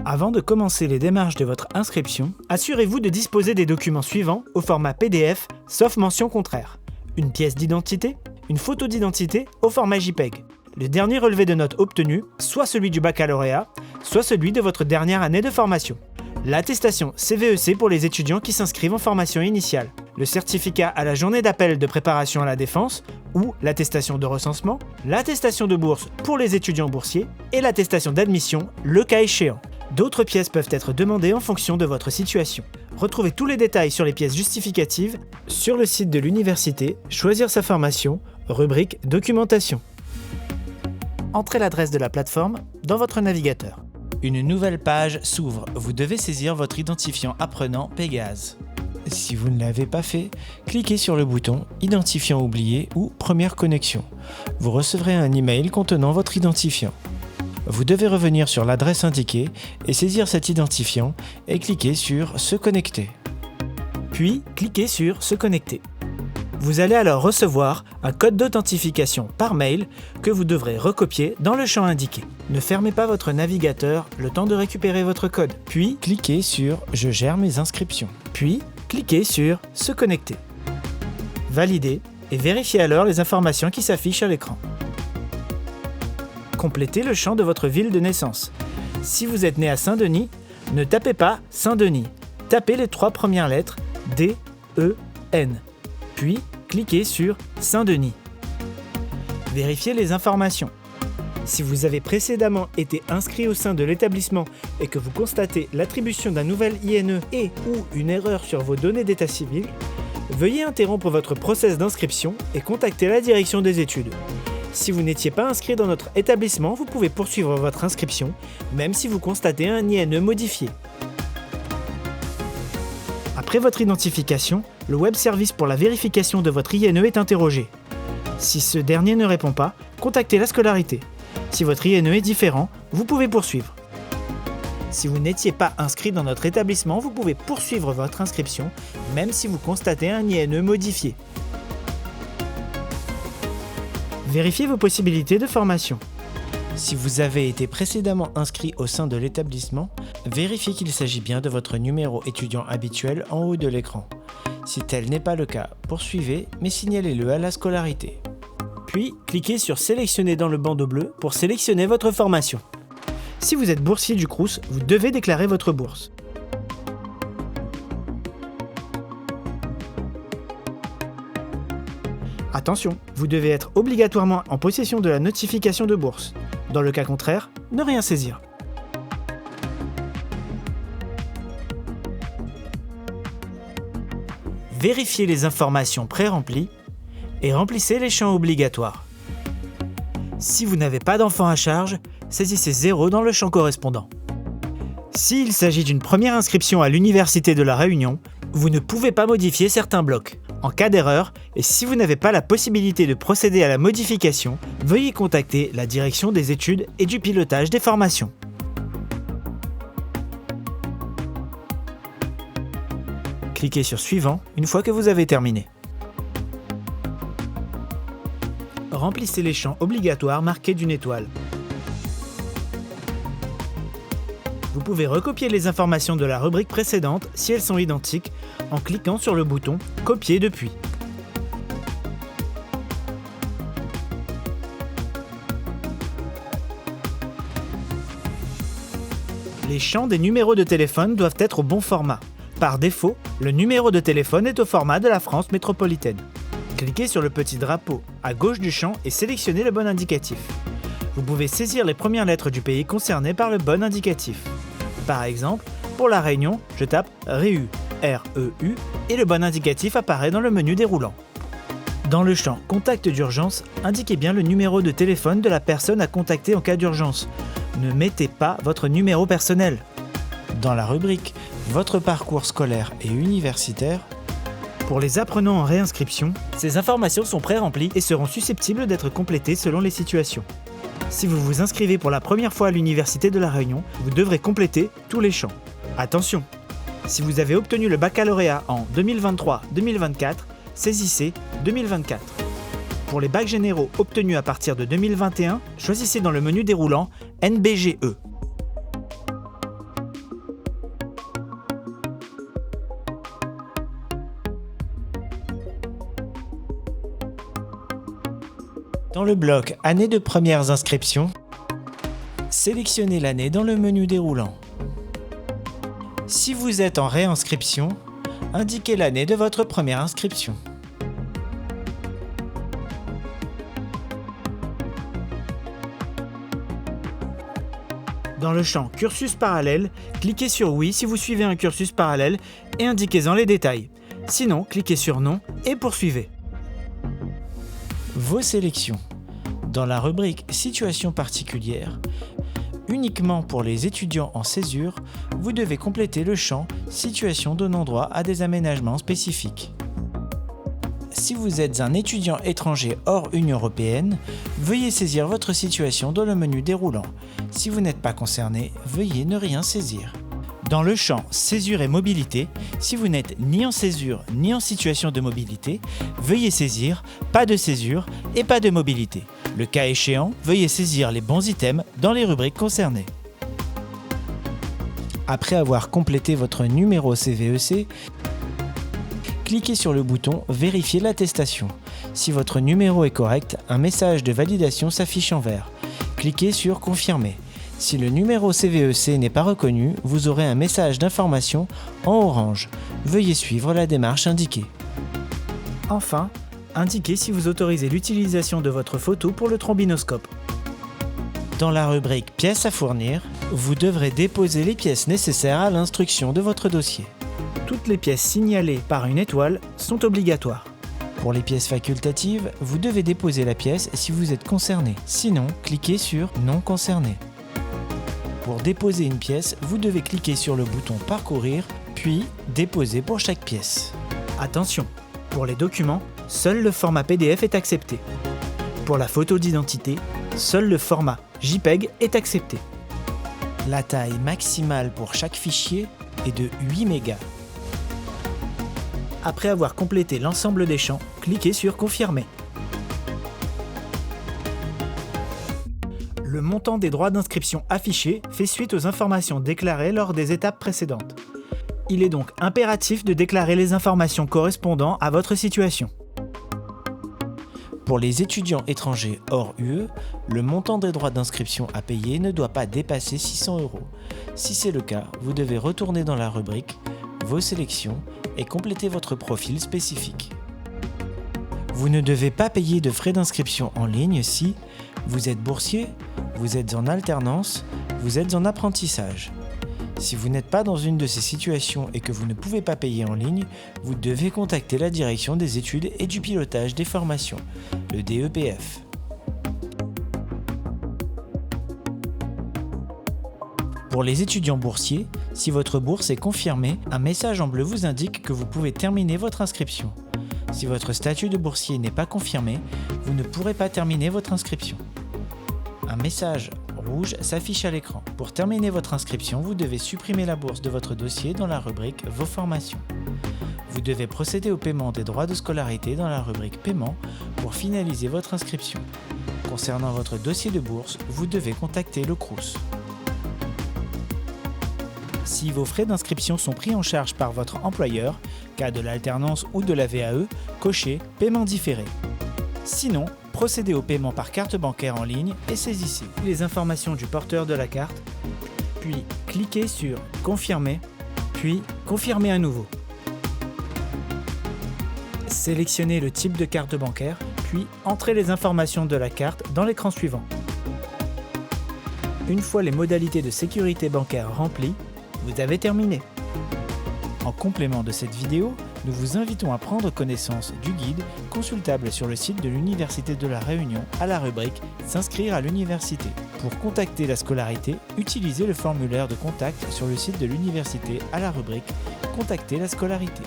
Avant de commencer les démarches de votre inscription, assurez-vous de disposer des documents suivants au format PDF, sauf mention contraire. Une pièce d'identité, une photo d'identité au format JPEG, le dernier relevé de notes obtenu, soit celui du baccalauréat, soit celui de votre dernière année de formation. L'attestation CVEC pour les étudiants qui s'inscrivent en formation initiale, le certificat à la journée d'appel de préparation à la défense ou l'attestation de recensement, l'attestation de bourse pour les étudiants boursiers et l'attestation d'admission, le cas échéant. D'autres pièces peuvent être demandées en fonction de votre situation. Retrouvez tous les détails sur les pièces justificatives sur le site de l'université, choisir sa formation, rubrique documentation. Entrez l'adresse de la plateforme dans votre navigateur. Une nouvelle page s'ouvre. Vous devez saisir votre identifiant apprenant Pégase. Si vous ne l'avez pas fait, cliquez sur le bouton Identifiant oublié ou Première connexion. Vous recevrez un email contenant votre identifiant. Vous devez revenir sur l'adresse indiquée et saisir cet identifiant et cliquer sur Se connecter. Puis, cliquez sur Se connecter. Vous allez alors recevoir un code d'authentification par mail que vous devrez recopier dans le champ indiqué. Ne fermez pas votre navigateur le temps de récupérer votre code. Puis, cliquez sur Je gère mes inscriptions. Puis, cliquez sur Se connecter. Validez et vérifiez alors les informations qui s'affichent à l'écran. Complétez le champ de votre ville de naissance. Si vous êtes né à Saint-Denis, ne tapez pas Saint-Denis. Tapez les 3 premières lettres D, E, N. Puis, cliquez sur Saint-Denis. Vérifiez les informations. Si vous avez précédemment été inscrit au sein de l'établissement et que vous constatez l'attribution d'un nouvel INE et ou une erreur sur vos données d'état civil, veuillez interrompre votre process d'inscription et contacter la direction des études. Si vous n'étiez pas inscrit dans notre établissement, vous pouvez poursuivre votre inscription, même si vous constatez un INE modifié. Après votre identification, le web service pour la vérification de votre INE est interrogé. Si ce dernier ne répond pas, contactez la scolarité. Si votre INE est différent, vous pouvez poursuivre. Si vous n'étiez pas inscrit dans notre établissement, vous pouvez poursuivre votre inscription, même si vous constatez un INE modifié. Vérifiez vos possibilités de formation. Si vous avez été précédemment inscrit au sein de l'établissement, vérifiez qu'il s'agit bien de votre numéro étudiant habituel en haut de l'écran. Si tel n'est pas le cas, poursuivez, mais signalez-le à la scolarité. Puis, cliquez sur Sélectionner dans le bandeau bleu pour sélectionner votre formation. Si vous êtes boursier du Crous, vous devez déclarer votre bourse. Attention, vous devez être obligatoirement en possession de la notification de bourse. Dans le cas contraire, ne rien saisir. Vérifiez les informations pré-remplies et remplissez les champs obligatoires. Si vous n'avez pas d'enfant à charge, saisissez 0 dans le champ correspondant. S'il s'agit d'une première inscription à l'Université de La Réunion, vous ne pouvez pas modifier certains blocs. En cas d'erreur, et si vous n'avez pas la possibilité de procéder à la modification, veuillez contacter la direction des études et du pilotage des formations. Cliquez sur Suivant une fois que vous avez terminé. Remplissez les champs obligatoires marqués d'une étoile. Vous pouvez recopier les informations de la rubrique précédente si elles sont identiques en cliquant sur le bouton « Copier depuis ». Les champs des numéros de téléphone doivent être au bon format. Par défaut, le numéro de téléphone est au format de la France métropolitaine. Cliquez sur le petit drapeau à gauche du champ et sélectionnez le bon indicatif. Vous pouvez saisir les premières lettres du pays concerné par le bon indicatif. Par exemple, pour La Réunion, je tape REU, R-E-U, et le bon indicatif apparaît dans le menu déroulant. Dans le champ Contact d'urgence, indiquez bien le numéro de téléphone de la personne à contacter en cas d'urgence. Ne mettez pas votre numéro personnel. Dans la rubrique Votre parcours scolaire et universitaire, pour les apprenants en réinscription, ces informations sont pré-remplies et seront susceptibles d'être complétées selon les situations. Si vous vous inscrivez pour la première fois à l'Université de La Réunion, vous devrez compléter tous les champs. Attention! Si vous avez obtenu le baccalauréat en 2023-2024, saisissez 2024. Pour les bacs généraux obtenus à partir de 2021, choisissez dans le menu déroulant NBGE. Dans le bloc Année de premières inscriptions, sélectionnez l'année dans le menu déroulant. Si vous êtes en réinscription, indiquez l'année de votre première inscription. Dans le champ Cursus parallèle, cliquez sur Oui si vous suivez un cursus parallèle et indiquez-en les détails. Sinon, cliquez sur Non et poursuivez. Vos sélections. Dans la rubrique Situation particulière, uniquement pour les étudiants en césure, vous devez compléter le champ Situation donnant droit à des aménagements spécifiques. Si vous êtes un étudiant étranger hors Union européenne, veuillez saisir votre situation dans le menu déroulant. Si vous n'êtes pas concerné, veuillez ne rien saisir. Dans le champ Césure et mobilité, si vous n'êtes ni en césure ni en situation de mobilité, veuillez saisir Pas de césure et pas de mobilité. Le cas échéant, veuillez saisir les bons items dans les rubriques concernées. Après avoir complété votre numéro CVEC, cliquez sur le bouton Vérifier l'attestation. Si votre numéro est correct, un message de validation s'affiche en vert. Cliquez sur Confirmer. Si le numéro CVEC n'est pas reconnu, vous aurez un message d'information en orange. Veuillez suivre la démarche indiquée. Enfin, indiquez si vous autorisez l'utilisation de votre photo pour le trombinoscope. Dans la rubrique Pièces à fournir, vous devrez déposer les pièces nécessaires à l'instruction de votre dossier. Toutes les pièces signalées par une étoile sont obligatoires. Pour les pièces facultatives, vous devez déposer la pièce si vous êtes concerné. Sinon, cliquez sur Non concerné. Pour déposer une pièce, vous devez cliquer sur le bouton Parcourir, puis Déposer pour chaque pièce. Attention, pour les documents, seul le format PDF est accepté. Pour la photo d'identité, seul le format JPEG est accepté. La taille maximale pour chaque fichier est de 8 mégas. Après avoir complété l'ensemble des champs, cliquez sur Confirmer. Le montant des droits d'inscription affiché fait suite aux informations déclarées lors des étapes précédentes. Il est donc impératif de déclarer les informations correspondant à votre situation. Pour les étudiants étrangers hors UE, le montant des droits d'inscription à payer ne doit pas dépasser 600 €. Si c'est le cas, vous devez retourner dans la rubrique Vos sélections et compléter votre profil spécifique. Vous ne devez pas payer de frais d'inscription en ligne si vous êtes boursier, vous êtes en alternance, vous êtes en apprentissage. Si vous n'êtes pas dans une de ces situations et que vous ne pouvez pas payer en ligne, vous devez contacter la Direction des études et du pilotage des formations, le DEPF. Pour les étudiants boursiers, si votre bourse est confirmée, un message en bleu vous indique que vous pouvez terminer votre inscription. Si votre statut de boursier n'est pas confirmé, vous ne pourrez pas terminer votre inscription. Un message rouge s'affiche à l'écran. Pour terminer votre inscription, vous devez supprimer la bourse de votre dossier dans la rubrique Vos formations. Vous devez procéder au paiement des droits de scolarité dans la rubrique Paiement pour finaliser votre inscription. Concernant votre dossier de bourse, vous devez contacter le Crous. Si vos frais d'inscription sont pris en charge par votre employeur, cas de l'alternance ou de la VAE, cochez Paiement différé. Sinon, procédez au paiement par carte bancaire en ligne et saisissez les informations du porteur de la carte, puis cliquez sur Confirmer, puis Confirmer à nouveau. Sélectionnez le type de carte bancaire, puis entrez les informations de la carte dans l'écran suivant. Une fois les modalités de sécurité bancaire remplies, vous avez terminé. En complément de cette vidéo, nous vous invitons à prendre connaissance du guide consultable sur le site de l'Université de La Réunion à la rubrique S'inscrire à l'université. Pour contacter la scolarité, utilisez le formulaire de contact sur le site de l'université à la rubrique Contacter la scolarité.